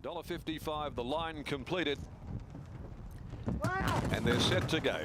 $1.55, the line completed. And they're set to go.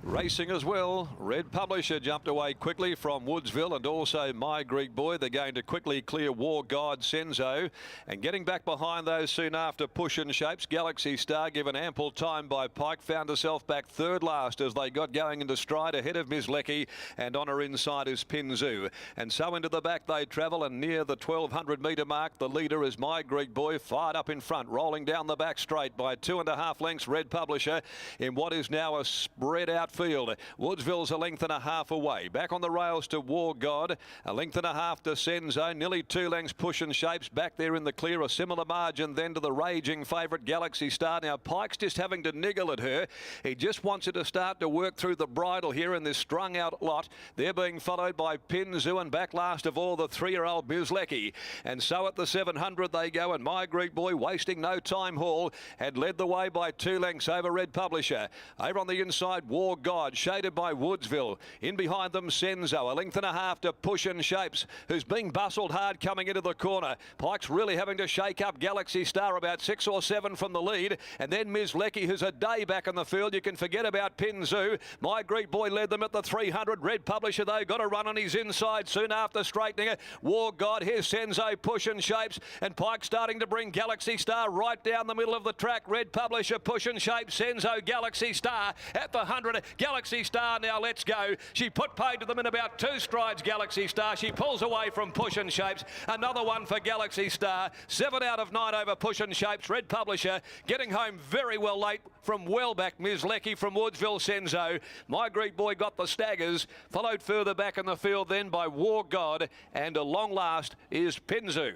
Racing as well. Red Publisher jumped away quickly from Woodsville, and also My Greek Boy. They're going to quickly clear War God Senzo, and getting back behind those soon after Push and Shapes. Galaxy Star, given ample time by Pike, found herself back third last as they got going into stride ahead of Ms. Lecky, and on her inside is Pinzu. And so into the back they travel, and near the 1200 metre mark the leader is My Greek Boy, fired up in front, rolling down the back straight by 2.5 lengths. Red Publisher in what is now a spread out field. Woodsville's a length and a half away. Back on the rails to War God, a length and a half to Senzo, nearly 2 lengths Push and Shapes back there in the clear. A similar margin then to the raging favourite Galaxy Star. Now Pike's just having to niggle at her. He just wants her to start to work through the bridle here in this strung out lot. They're being followed by Pinzu, and back last of all the 3-year-old Ms. Lecky. And so at the 700 they go, and My Greek Boy, wasting no time, Hall had led the way by 2 lengths over Red Publisher. Over on the inside War God, shaded by Woodsville. In behind them Senzo, a length and a half to Push and Shapes, who's being bustled hard coming into the corner. Pike's really having to shake up Galaxy Star, about 6 or 7 from the lead. And then Ms. Lecky, who's a day back in the field. You can forget about Pinzu. My Greek Boy led them at the 300. Red Publisher, though, got a run on his inside soon after straightening it. War God, here's Senzo, Push and Shapes, and Pike starting to bring Galaxy Star right down the middle of the track. Red Publisher, Push and Shapes, Senzo, Galaxy Star at the 100. Galaxy Star now lets go. She put paid to them in about 2 strides, Galaxy Star. She pulls away from Push and Shapes. Another one for Galaxy Star. 7 out of 9 over Push and Shapes. Red Publisher getting home very well late from well back. Ms. Lecky from Woodsville, Senzo. My Greek Boy got the staggers. Followed further back in the field then by War God, and a long last is Pinzu.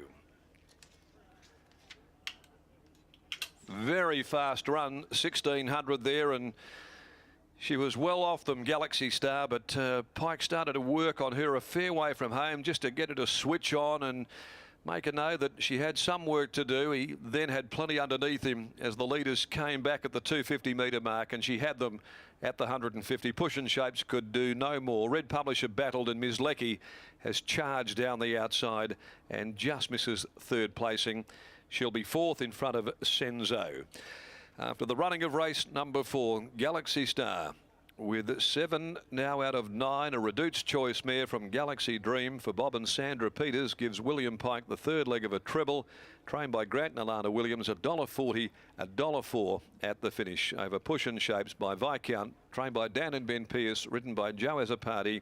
Very fast run, 1600 there, and she was well off them, Galaxy Star, but Pike started to work on her a fair way from home just to get her to switch on and make her know that she had some work to do. He then had plenty underneath him as the leaders came back at the 250 metre mark, and she had them at the 150. Push and Shapes could do no more. Red Publisher battled, and Ms. Lecky has charged down the outside and just misses third placing. She'll be fourth in front of Senzo. After the running of race number 4, Galaxy Star with 7 now out of 9. A Reduced Choice mare from Galaxy Dream for Bob and Sandra Peters gives William Pike the third leg of a treble. Trained by Grant and Alana Williams, $1.40, $1.04 at the finish. Over Push and Shapes by Viscount, trained by Dan and Ben Pierce, written by Joe Azzopardi.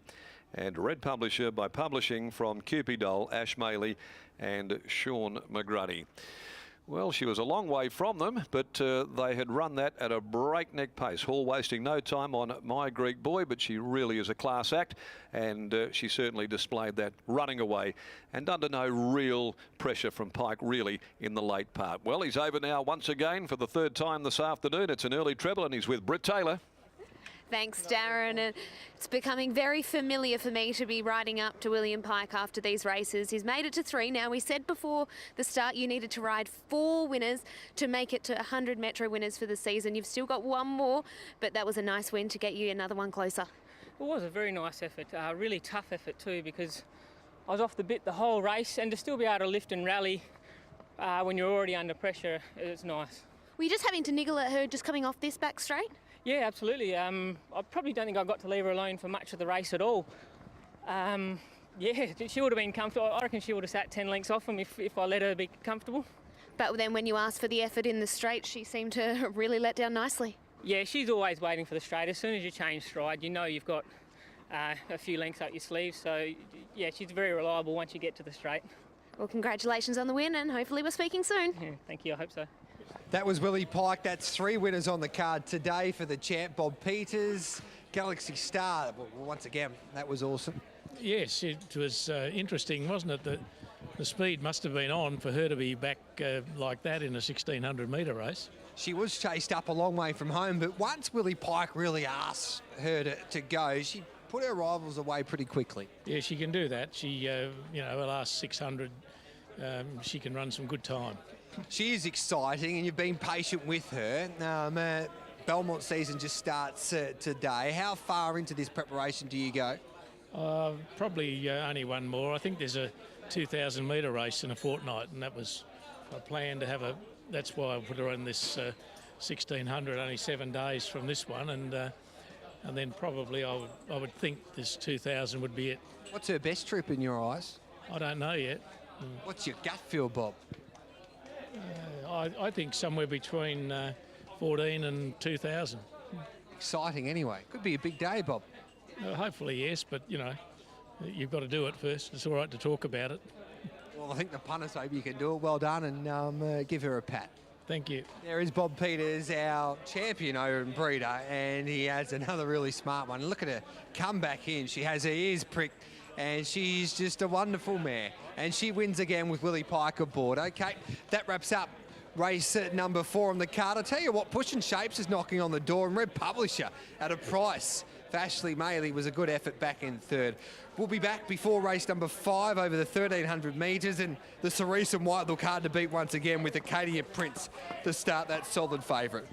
And Red Publisher by Publishing from Cupidol, Ash Maley and Sean McGruddy. Well, she was a long way from them, but they had run that at a breakneck pace. Hall wasting no time on My Greek Boy, but she really is a class act, and she certainly displayed that running away and under no real pressure from Pike really in the late part. Well, he's over now once again for the 3rd time this afternoon. It's an early treble, and he's with Britt Taylor. Thanks, Darren. And it's becoming very familiar for me to be riding up to William Pike after these races. He's made it to 3 now. We said before the start you needed to ride 4 winners to make it to 100 Metro winners for the season. You've still got 1 more, but that was a nice win to get you another one closer. It was a very nice effort, really tough effort too, because I was off the bit the whole race, and to still be able to lift and rally when you're already under pressure, it's nice. Were you just having to niggle at her just coming off this back straight? Yeah, absolutely. I probably don't think I got to leave her alone for much of the race at all. Yeah, she would have been comfortable. I reckon she would have sat 10 lengths off him if I let her be comfortable. But then when you asked for the effort in the straight, she seemed to really let down nicely. Yeah, she's always waiting for the straight. As soon as you change stride, you know you've got a few lengths up your sleeve. So, yeah, she's very reliable once you get to the straight. Well, congratulations on the win, and hopefully we're speaking soon. Yeah, thank you, I hope so. That was Willie Pike. That's 3 winners on the card today for the champ. Bob Peters, Galaxy Star. Well, once again, that was awesome. Yes, it was interesting, wasn't it? The speed must have been on for her to be back like that in a 1600 metre race. She was chased up a long way from home, but once Willie Pike really asked her to go, she put her rivals away pretty quickly. Yeah, she can do that. She, you know, her last 600, she can run some good time. She is exciting, and you've been patient with her. Belmont season just starts today. How far into this preparation do you go? Probably only 1 more. I think there's a 2,000 metre race in a fortnight, and that was a plan to have a. That's why I put her on this 1,600, only 7 days from this one, and then probably I would think this 2,000 would be it. What's her best trip in your eyes? I don't know yet. What's your gut feel, Bob? I think somewhere between 14 and 2,000. Exciting anyway. Could be a big day, Bob. Hopefully, yes, but, you know, you've got to do it first. It's all right to talk about it. Well, I think the punters hope you can do it. Well done, and give her a pat. Thank you. There is Bob Peters, our champion over in breeder, and he has another really smart one. Look at her come back in. She has her ears pricked, and she's just a wonderful mare. And she wins again with Willie Pike aboard. Okay, that wraps up race number 4 on the card. I tell you what, Pushing Shapes is knocking on the door, and Red Publisher at a price for Ashley Maley was a good effort back in third. We'll be back before race number 5 over the 1,300 metres, and the Cerise and White look hard to beat once again with Acadia Prince to start that solid favourite.